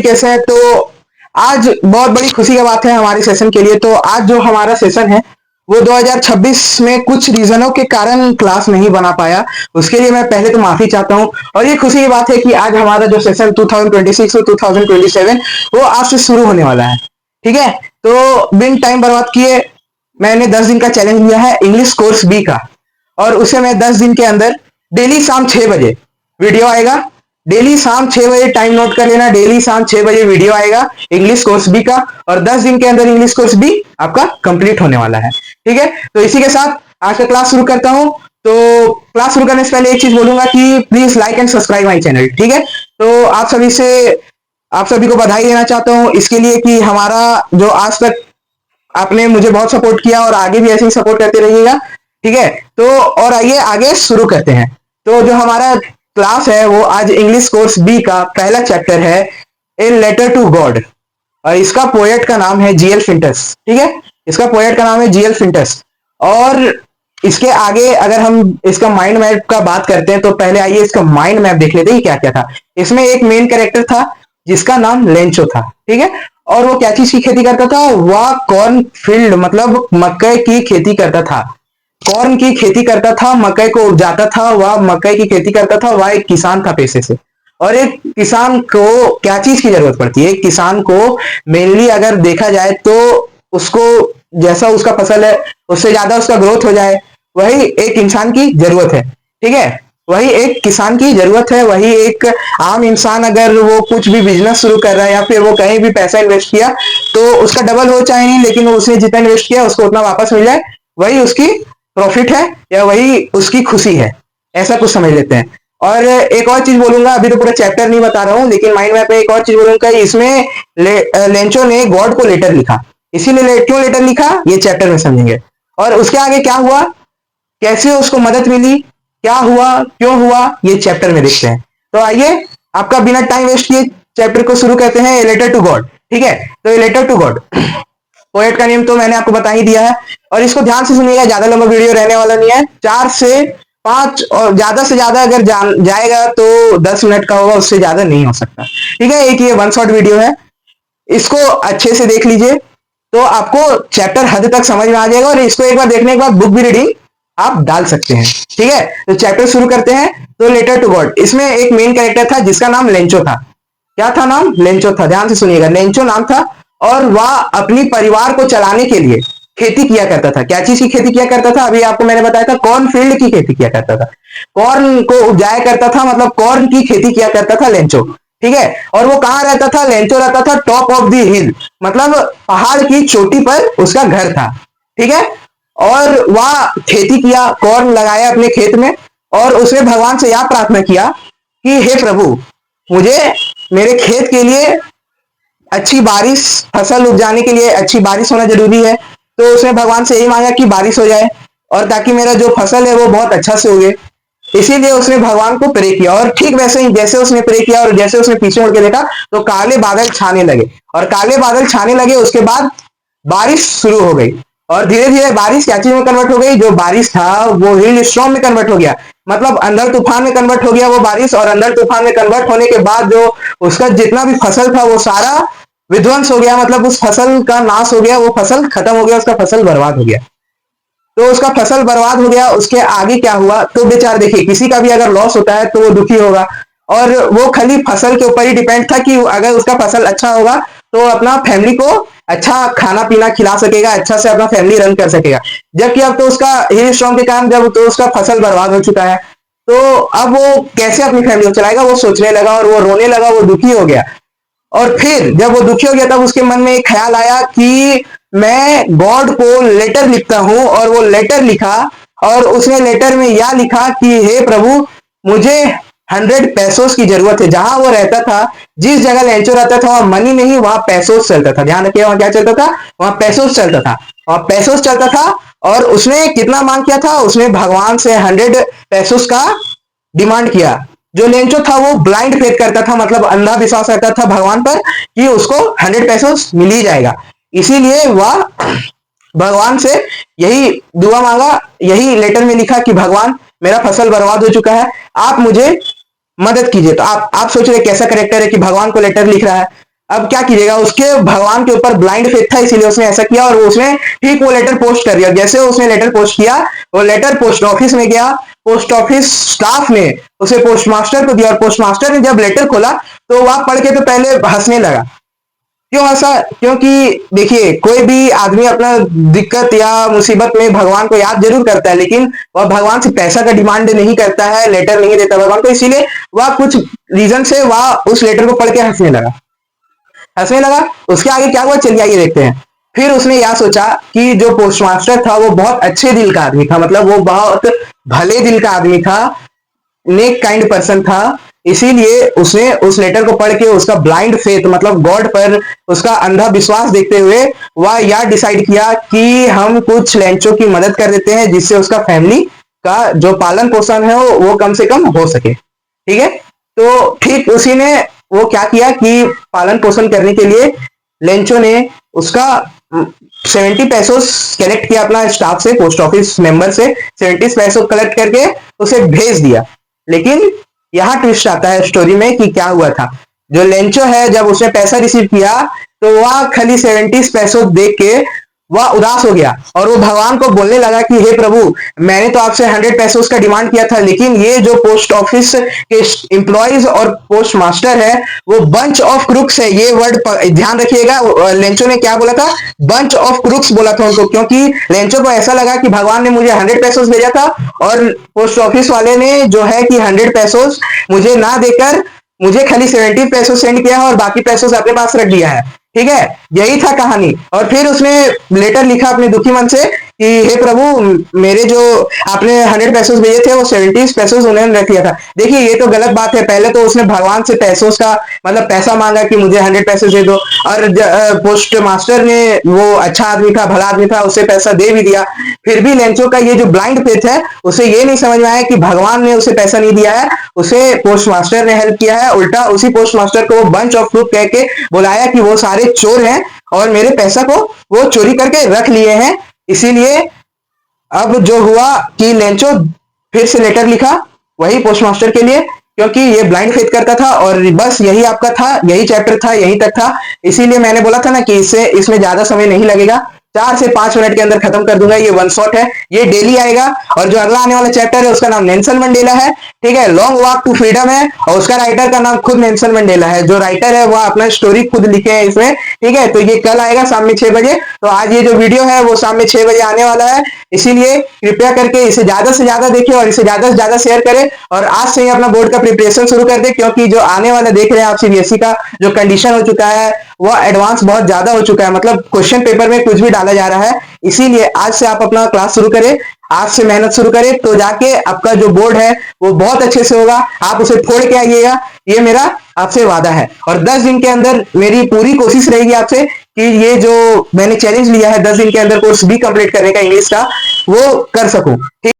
सभी कैसे हैं? तो आज बहुत बड़ी खुशी की बात है हमारे सेशन के लिए। तो आज जो हमारा सेशन है वो 2026 में कुछ रीजनों के कारण क्लास नहीं बना पाया। उसके लिए मैं पहले तो माफी चाहता हूं। और ये खुशी की बात है कि आज हमारा जो सेशन 2026 और 2027 वो आज से शुरू होने वाला है। ठीक है, तो बिन टाइम बर्बाद किए मैंने 10 दिन का चैलेंज लिया है इंग्लिश कोर्स बी का। और उसे मैं 10 दिन के अंदर डेली शाम 6 बजे वीडियो आएगा। डेली शाम 6 बजे टाइम नोट कर लेना, डेली शाम 6 बजे वीडियो आएगा इंग्लिश कोर्स बी का। और 10 दिन के अंदर इंग्लिश कोर्स बी आपका कंप्लीट होने वाला है। ठीक है, तो इसी के साथ आज का क्लास शुरू करता हूं। तो क्लास शुरू करने से पहले एक चीज बोलूंगा कि please like and subscribe my channel. ठीक है, तो आप सभी को बधाई देना चाहता हूं इसके लिए कि हमारा जो आज तक आपने मुझे बहुत सपोर्ट किया और आगे भी ऐसे ही सपोर्ट करते रहिएगा। ठीक है, तो और आइए आगे शुरू करते हैं। तो जो हमारा क्लास है वो आज इंग्लिश कोर्स बी का पहला चैप्टर है ए लेटर टू गॉड। और इसका पोएट का नाम है जीएल फिंटस। ठीक है, इसका पोएट का नाम है जीएल फिंटस। और इसके आगे अगर हम इसका माइंड मैप का बात करते हैं तो पहले आइए इसका माइंड मैप देख लेते हैं क्या क्या था। इसमें एक मेन कैरेक्टर था जिसका नाम लेंचो था। ठीक है, और वो क्या चीज की खेती करता था? वह कॉर्न फील्ड मतलब मकई की खेती करता था। कॉर्न की खेती करता था, मकई को उपजाता था, वह मकई की खेती करता था। वह एक किसान था पेशे से। और एक किसान को क्या चीज की जरूरत पड़ती है? एक किसान को मेनली अगर देखा जाए तो उसको जैसा उसका फसल है उससे ज्यादा उसका ग्रोथ हो जाए, वही एक इंसान की जरूरत है। ठीक है, वही एक किसान की जरूरत है। वही एक आम इंसान अगर वो कुछ भी बिजनेस शुरू कर रहा है या फिर वो कहीं भी पैसा इन्वेस्ट किया तो उसका डबल हो चाहे नहीं, लेकिन उसने जितना इन्वेस्ट किया उसको उतना वापस मिल जाए, वही उसकी प्रॉफिट है या वही उसकी खुशी है। ऐसा कुछ समझ लेते हैं। और एक और चीज बोलूंगा, अभी तो पूरा चैप्टर नहीं बता रहा हूं लेकिन माइंड मैप में एक और चीज बोलूंगा, इसमें लेंचो ने गॉड को लेटर लिखा। इसीलिए क्यों लेटर लिखा ये चैप्टर में समझेंगे। और उसके आगे क्या हुआ, कैसे उसको मदद मिली, क्या हुआ, क्यों हुआ, ये चैप्टर में देखते हैं। तो आइए आपका बिना टाइम वेस्ट किए चैप्टर को शुरू करते हैं, ए लेटर टू गॉड। ठीक है, तो a letter to god poet का नेम तो मैंने आपको बता ही दिया है। और इसको ध्यान से सुनिएगा, ज्यादा लंबा वीडियो रहने वाला नहीं है। 4 से 5 और ज्यादा से ज्यादा अगर जाएगा तो 10 मिनट का होगा, उससे ज्यादा नहीं हो सकता। ठीक है, एक ये वन शॉट वीडियो है, इसको अच्छे से देख लीजिए तो आपको चैप्टर हद तक समझ में आ जाएगा। और इसको एक बार देखने के बाद बुक भी रीडिंग आप डाल सकते हैं। ठीक है, तो चैप्टर शुरू करते हैं। तो लेटर टू गॉड, इसमें एक मेन कैरेक्टर था जिसका नाम लेंचो था। क्या था नाम? लेंचो था। ध्यान से सुनिएगा, लेंचो नाम था। और वह अपनी परिवार को चलाने के लिए खेती किया करता था। क्या चीज की खेती किया करता था? अभी आपको मैंने बताया था, कॉर्न फील्ड की खेती किया करता था। कॉर्न को उपजाया करता था, मतलब कॉर्न की खेती किया करता था लेंचो। ठीक है, और वो कहां रहता था? लेंचो रहता था टॉप ऑफ द हिल, मतलब पहाड़ की चोटी पर उसका घर था। ठीक है, और वह खेती किया, कॉर्न लगाया अपने खेत में। और उसने भगवान से यह प्रार्थना किया कि हे प्रभु, मुझे मेरे खेत के लिए अच्छी बारिश, फसल उपजाने के लिए अच्छी बारिश होना जरूरी है। तो उसने भगवान से यही मांगा कि बारिश हो जाए और ताकि मेरा जो फसल है वो बहुत अच्छा से उगे। इसीलिए उसने भगवान को प्रे किया। और ठीक वैसे ही जैसे उसने प्रे किया और जैसे उसने पीछे मुड़ के देखा तो काले बादल छाने लगे। और काले बादल छाने लगे उसके बाद बारिश शुरू हो गई। और धीरे धीरे बारिश क्या चीज में कन्वर्ट हो गई? जो बारिश था वो हिल स्टॉर्म में कन्वर्ट हो गया, मतलब अंदर तूफान में कन्वर्ट हो गया वो बारिश। और अंदर तूफान में कन्वर्ट होने के बाद जो उसका जितना भी फसल था वो सारा विध्वंस हो गया, मतलब उस फसल का नाश हो गया, वो फसल खत्म हो गया, उसका फसल बर्बाद हो गया। तो उसका फसल बर्बाद हो गया। उसके आगे क्या हुआ? तो बेचारा, देखिए किसी का भी अगर लॉस होता है तो वो दुखी होगा। और वो खाली फसल के ऊपर ही डिपेंड था कि अगर उसका फसल अच्छा होगा तो अपना फैमिली को अच्छा खाना पीना खिला सकेगा, अच्छा से अपना फैमिली रन कर सकेगा। जबकि अब तो उसका हिल स्टॉर्म के कारण जब तो उसका फसल बर्बाद हो चुका है, तो अब वो कैसे अपनी फैमिली को चलाएगा? वो सोचने लगा और वो रोने लगा, वो दुखी हो गया। और फिर जब वो दुखी हो गया तब उसके मन में एक ख्याल आया कि मैं गॉड को लेटर लिखता हूं। और वो लेटर लिखा और उसने लेटर में यह लिखा कि हे प्रभु, मुझे 100 पैसों की जरूरत है। जहां वो रहता था, जिस जगह लेंचो रहता था, वहां मनी नहीं, वहां पैसों चलता था। ध्यान रखिए, वहां क्या चलता था? वहां पैसों चलता था। वहां पैसों चलता था। और उसने कितना मांग किया था? उसने भगवान से 100 पैसों का डिमांड किया। जो लेंचो था वो ब्लाइंड फेथ करता था, मतलब अंधा विश्वास करता था भगवान पर कि उसको 100 पैसों मिल ही जाएगा। इसीलिए वह भगवान से यही दुआ मांगा, यही लेटर में लिखा कि भगवान, मेरा फसल बर्बाद हो चुका है, आप मुझे मदद कीजिए। तो आप सोच रहे कैसा करेक्टर है कि भगवान को लेटर लिख रहा है। अब क्या कीजिएगा, उसके भगवान के ऊपर ब्लाइंड फेथ था, इसीलिए उसने ऐसा किया और उसने ठीक वो लेटर पोस्ट कर दिया। जैसे उसने लेटर पोस्ट किया, वो लेटर पोस्ट ऑफिस में गया, पोस्ट ऑफिस स्टाफ ने उसे पोस्ट मास्टर को दिया और पोस्ट मास्टर ने जब लेटर खोला तो वह पढ़ के तो पहले हंसने लगा। क्यों हंसा? क्योंकि देखिए, कोई भी आदमी अपना दिक्कत या मुसीबत में भगवान को याद जरूर करता है, लेकिन वह भगवान से पैसा का डिमांड नहीं करता है, लेटर नहीं देता भगवान को, इसीलिए वह कुछ रीजन से वह उस लेटर को पढ़ के हंसने लगा। उसके आगे क्या हुआ, चलिए आइए देखते हैं। फिर उसने यह सोचा कि जो पोस्ट मास्टर था वो बहुत अच्छे दिल का आदमी था, मतलब वो बहुत भले दिल का आदमी था, नेक काइंड पर्सन था। इसीलिए उसने उस लेटर को पढ़ के उसका ब्लाइंड फेथ मतलब गॉड पर उसका अंधा विश्वास देखते हुए वह यह डिसाइड किया कि हम कुछ लेंचों की मदद कर देते हैं, जिससे उसका फैमिली का जो पालन पोषण है वो कम से कम हो सके। ठीक है, तो ठीक उसी ने वो क्या किया कि पालन पोषण करने के लिए लेंचो ने उसका 70 पैसों कलेक्ट किया अपना स्टाफ से, पोस्ट ऑफिस मेंबर से 70 पैसों कलेक्ट करके उसे भेज दिया। लेकिन यहाँ ट्विस्ट आता है स्टोरी में कि क्या हुआ था। जो लेंचो है, जब उसने पैसा रिसीव किया तो वह खाली 70 पैसों देख के वह उदास हो गया और वो भगवान को बोलने लगा कि हे प्रभु, मैंने तो आपसे 100 पैसों का डिमांड किया था, लेकिन ये जो पोस्ट ऑफिस के एम्प्लॉयज और पोस्ट मास्टर है वो बंच ऑफ क्रुक्स है। ये वर्ड ध्यान रखिएगा, लेंचो ने क्या बोला था, बंच ऑफ क्रुक्स बोला था उनको, क्योंकि लेंचो को ऐसा लगा कि भगवान ने मुझे 100 पैसों भेजा था और पोस्ट ऑफिस वाले ने जो है कि 100 पैसों मुझे ना देकर मुझे खाली 70 पैसों सेंड किया है और बाकी पैसों अपने पास रख दिया है। ठीक है, यही था कहानी। और फिर उसने लेटर लिखा अपने दुखी मन से कि हे प्रभु, मेरे जो आपने 100 पैसों भेजे थे वो 70 पैसों उन्होंने रख लिया था। देखिए, ये तो गलत बात है। पहले तो उसने भगवान से पैसों का मतलब पैसा मांगा कि मुझे 100 पैसे दे दो, और पोस्ट मास्टर ने, वो अच्छा आदमी था, भला आदमी था, उसे पैसा दे भी दिया। फिर भी लेंचो का ये जो ब्लाइंड फेथ है, उसे ये नहीं समझ में आया कि भगवान ने उसे पैसा नहीं दिया है, उसे पोस्ट मास्टर ने हेल्प किया है। उल्टा उसी पोस्ट मास्टर को वो बंच ऑफ फ्रूट कह के बुलाया कि वो सारे चोर हैं और मेरे पैसा को वो चोरी करके रख लिए हैं। इसीलिए अब जो हुआ कि लेंचो फिर से लेटर लिखा वही पोस्ट मास्टर के लिए, क्योंकि ये ब्लाइंड फेथ करता था। और बस यही आपका था, यही चैप्टर था, यही तक था। इसीलिए मैंने बोला था ना कि इसमें ज्यादा समय नहीं लगेगा, 4 से 5 मिनट के अंदर खत्म कर दूंगा। ये वन शॉट है, ये डेली आएगा। और जो अगला आने वाला चैप्टर है उसका नाम नेल्सन मंडेला है। ठीक है, लॉन्ग वॉक टू फ्रीडम है और उसका राइटर का नाम खुद नेल्सन मंडेला है। जो राइटर है वह अपना स्टोरी खुद लिखे हैं इसमें। ठीक है, तो ये कल आएगा शाम में 6 बजे। तो आज ये जो वीडियो है वो शाम में 6 बजे आने वाला है, इसीलिए कृपया करके इसे ज्यादा से ज्यादा देखिए और इसे ज्यादा से ज्यादा शेयर करें और आज से ही अपना बोर्ड का प्रिपरेशन शुरू कर दे, क्योंकि जो आने वाला देख रहे हैं आप सीबीएसई का जो कंडीशन हो चुका है वह एडवांस बहुत ज्यादा हो चुका है। मतलब क्वेश्चन पेपर में कुछ भी डाला जा रहा है, इसीलिए आज से आप अपना क्लास शुरू करें, आज से मेहनत शुरू करें, तो जाके आपका जो बोर्ड है वो बहुत अच्छे से होगा। आप उसे फोड़ के आइएगा, ये मेरा आपसे वादा है। और 10 दिन के अंदर मेरी पूरी कोशिश रहेगी आपसे कि ये जो मैंने चैलेंज लिया है 10 दिन के अंदर कोर्स भी कंप्लीट करने का इंग्लिश का, वो कर सकूं। ठीक।